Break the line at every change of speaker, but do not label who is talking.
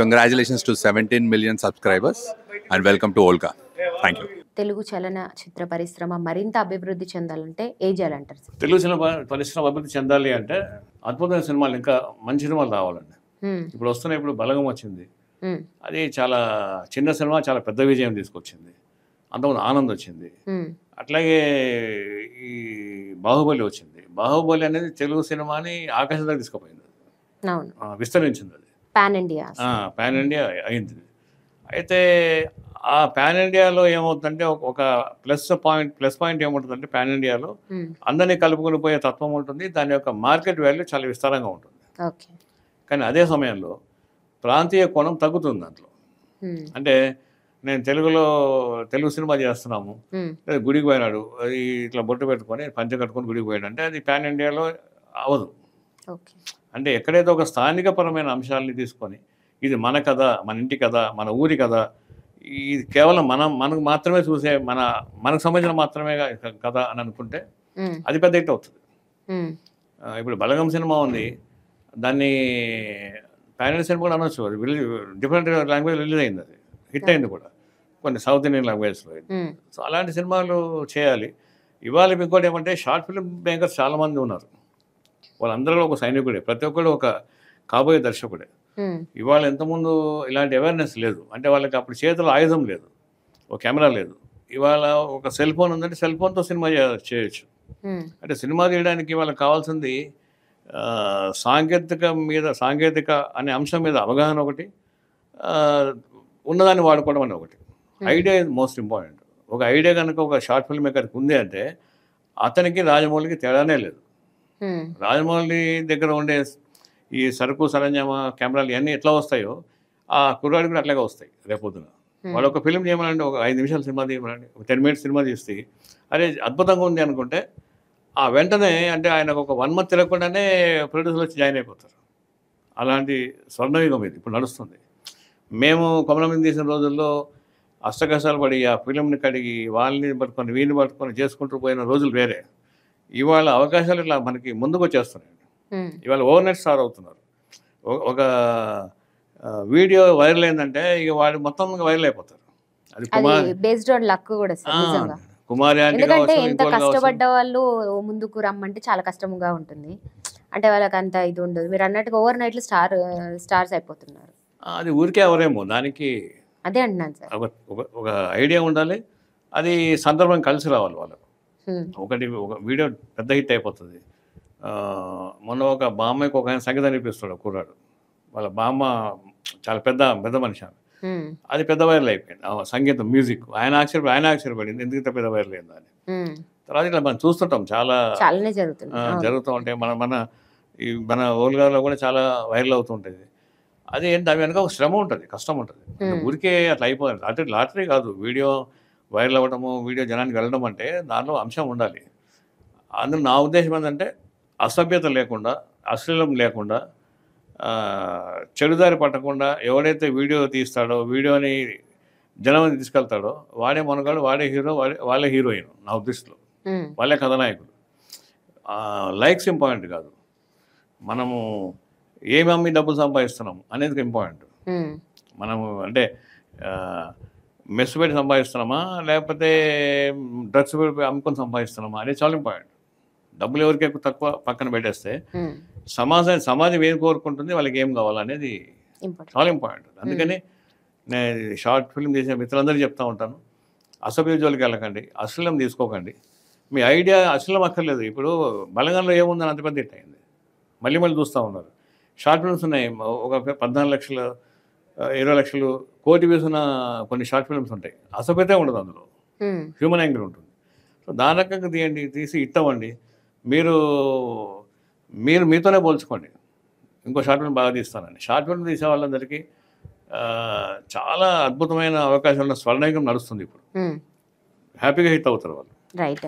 Congratulations to 17 million subscribers and welcome to Olga. Thank you.
Telugu చలన చిత్ర పరిశ్రమ మరింత అభివృద్ధి చెందాలంటే ఏం చేయాలంటారు సార్?
తెలుగు సినిమా పరిశ్రమ అభివృద్ధి చెందాలి అంటే అద్భుతమైన సినిమాలు, ఇంకా మంచి సినిమాలు రావాలండి. ఇప్పుడు వస్తున్నాయి. ఇప్పుడు బలగం వచ్చింది, అది చాలా చిన్న సినిమా, చాలా పెద్ద విజయం తీసుకొచ్చింది. అంతకుముందు ఆనంద్ వచ్చింది. అట్లాగే ఈ బాహుబలి వచ్చింది. బాహుబలి అనేది తెలుగు సినిమాని ఆకాశం దగ్గర తీసుకుపోయింది, విస్తరించింది. అది పాన్ ఇండియా అయింది. అయితే ఆ పాన్ ఇండియాలో ఏమవుతుందంటే ఒక ప్లస్ పాయింట్ ఏముంటుందంటే, పాన్ ఇండియాలో అందరినీ కలుపుకొని పోయే తత్వం ఉంటుంది. దాని యొక్క మార్కెట్ వాల్యూ చాలా విస్తారంగా ఉంటుంది. కానీ అదే సమయంలో ప్రాంతీయ కోణం తగ్గుతుంది దాంట్లో. అంటే నేను తెలుగు సినిమా చేస్తున్నాము, గుడికి పోయినాడు, అది ఇట్లా బొట్టు పెట్టుకొని పంచ కట్టుకొని గుడికి పోయాడు అంటే అది పాన్ ఇండియాలో అవ్వదు. అంటే ఎక్కడైతే ఒక స్థానికపరమైన అంశాలని తీసుకొని, ఇది మన కథ, మన ఇంటి కథ, మన ఊరి కథ, ఇది కేవలం మనకు మాత్రమే చూసే, మనకు సంబంధించిన మాత్రమే కథ అని అనుకుంటే అది పెద్ద హిట్ అవుతుంది. ఇప్పుడు బలగం సినిమా ఉంది, దాన్ని పాన్ ఇండియా సినిమా కూడా అనొచ్చు. అది డిఫరెంట్ లాంగ్వేజ్ రిలీజ్ అయింది, అది హిట్ అయింది కూడా, కొన్ని సౌత్ ఇండియన్ లాంగ్వేజ్లో. సో అలాంటి సినిమాలు చేయాలి. ఇవాళ ఇంకోటి ఏమంటే, షార్ట్ ఫిల్మ్ మేకర్స్ చాలామంది ఉన్నారు. వాళ్ళందరూ ఒక సైనికుడే, ప్రతి ఒక్కరు ఒక కాబోయే దర్శకుడే. ఇవాళ ఎంతముందు ఇలాంటి అవేర్నెస్ లేదు. అంటే వాళ్ళకి అప్పుడు చేతిలో ఆయుధం లేదు, ఒక కెమెరా లేదు. ఇవాళ ఒక సెల్ ఫోన్ ఉందంటే సెల్ ఫోన్తో సినిమా చేయొచ్చు. అంటే సినిమా తీయడానికి వాళ్ళకి కావాల్సింది సాంకేతిక అనే అంశం మీద అవగాహన ఒకటి, ఉన్నదాన్ని వాడుకోవడం అని ఒకటి. Idea is most important. ఒక ఐడియా కనుక ఒక షార్ట్ ఫిల్మ్ మేకర్కి ఉంది అంటే అతనికి రాజమౌళికి తేడానే లేదు. రాజమౌళి దగ్గర ఉండే ఈ సరుకు సరంజామా కెమెరాలు ఇవన్నీ ఎట్లా వస్తాయో ఆ కుర్రాడికి కూడా అట్లాగే వస్తాయి. రేపొద్దున వాళ్ళు ఒక ఫిల్మ్ చేయమనండి, ఒక 5 నిమిషాల సినిమా తీయమనండి, ఒక 10 minutes సినిమా తీస్తే అదే అద్భుతంగా ఉంది అనుకుంటే ఆ వెంటనే, అంటే ఆయనకు ఒక 1 month తిరగకుండానే ప్రొడ్యూసర్లు వచ్చి జాయిన్ అయిపోతారు. అలాంటి స్వర్ణయుగం ఇది ఇప్పుడు నడుస్తుంది. మేము కొమరం తీసిన రోజుల్లో అష్టకష్టాలు పడి ఆ ఫిలింని కడిగి వాళ్ళని పట్టుకొని వీళ్ళని పట్టుకొని చేసుకుంటూ పోయిన రోజులు వేరే. ఇవాళ అవకాశాలు ఇట్లా మనకి ముందుకు వచ్చేస్తున్నాయి. ఇవాళ ఓవర్నైట్ స్టార్ అవుతున్నారు. ఒక వీడియో వైరల్ అయిందంటే ఇక వాడు మొత్తం వైరల్ అయిపోతారు. అది కుమారి
ఎందుకంటే ఎంత కష్టపడ్డ వాళ్ళు ముందుకు రమ్మంటే చాలా కష్టంగా ఉంటుంది. అంటే వాళ్ళకి అంత ఇది ఉండదు. మీరు అన్నట్టుగా ఓవర్ నైట్ లో స్టార్స్ అయిపోతున్నారు.
అది ఊరికే ఎవరేమో, దానికి
అదే అంటున్నాను సార్.
ఒక ఐడియా ఉండాలి, అది సందర్భం కలిసి రావాలి వాళ్ళకు. ఒక వీడియో పెద్ద హిట్ అయిపోతుంది. మొన్న ఒక బామ్మకి ఒక ఆయన సంగీతం నేర్పిస్తాడు కుర్రాడు. వాళ్ళ బామ్మ చాలా పెద్ద మనిషి. అది పెద్ద వైరల్ అయిపోయింది. సంగీతం, మ్యూజిక్ ఆయన ఆశ్చర్యపడింది ఎందుకు ఇంత పెద్ద వైరల్ అయింది అని. తర్వాత ఇట్లా మనం చూస్తుంటాం, చాలానే జరుగుతూ ఉంటాయి. మన ఓల్గాలో కూడా చాలా వైరల్ అవుతూ ఉంటుంది. అది ఏంటి, దాని వెనక ఒక శ్రమ ఉంటుంది, కష్టం ఉంటుంది. ఊరికే అట్లా అయిపోతుంది. అంటే లాటరీ కాదు, వీడియో వైరల్ అవ్వడము, వీడియో జనానికి వెళ్ళడం అంటే దానిలో అంశం ఉండాలి. అందులో నా ఉద్దేశం ఏంటంటే, అసభ్యత లేకుండా, అశ్లీలం లేకుండా, చెడుదారి పట్టకుండా, ఎవడైతే వీడియో తీస్తాడో, వీడియోని జనం తీసుకెళ్తాడో వాడే మనగాడు, వాడే హీరో, వాళ్ళే హీరోయిన్. నా ఉద్దేశంలో వాళ్ళే కథానాయకులు. లైక్స్ ఇంపార్టెంట్ కాదు, మనము ఏమి అమ్మి డబ్బులు సంపాదిస్తున్నాము అనేది ఇంపార్టెంట్. మనము అంటే మెస్ పెట్టి సంపాదిస్తున్నామా, లేకపోతే డ్రగ్స్ పెట్టి అమ్ముకొని సంపాదిస్తున్నామా అనేది చాలా ఇంపార్టెంట్. డబ్బులు ఎవరికి ఎక్కువ తక్కువ పక్కన పెట్టేస్తే సమాజం ఏం కోరుకుంటుంది, వాళ్ళకి ఏం కావాలనేది చాలా ఇంపార్టెంట్. అందుకని నేను షార్ట్ ఫిల్మ్ చేసిన మిత్రులందరికీ చెప్తూ ఉంటాను, అసభ్య జోలికి వెళ్ళకండి, అశ్లీలం తీసుకోకండి. మీ ఐడియా అశ్లీలం అక్కర్లేదు. ఇప్పుడు బలగంలో ఏముందని అంత పెద్ద హిట్ అయింది, మళ్ళీ చూస్తూ ఉన్నారు. షార్ట్ ఫిల్మ్స్ ఉన్నాయి, ఒక 14 లక్షలు 20 లక్షలు కోటి వ్యూస్ ఉన్న కొన్ని షార్ట్ ఫిల్మ్స్ ఉంటాయి. అసభ్యతే ఉండదు, అందులో హ్యూమన్ యాంగిల్ ఉంటుంది. సో దాని రకంగా తీసి ఇట్టవండి. మీరు మీతోనే పోల్చుకోండి, ఇంకో షార్ట్ ఫిల్మ్ బాగా తీస్తానని. షార్ట్ ఫిల్మ్ తీసే వాళ్ళందరికీ చాలా అద్భుతమైన అవకాశాలు, స్వర్ణయుగం నడుస్తుంది ఇప్పుడు. హ్యాపీగా హిట్ అవుతారు వాళ్ళు.
రైట్.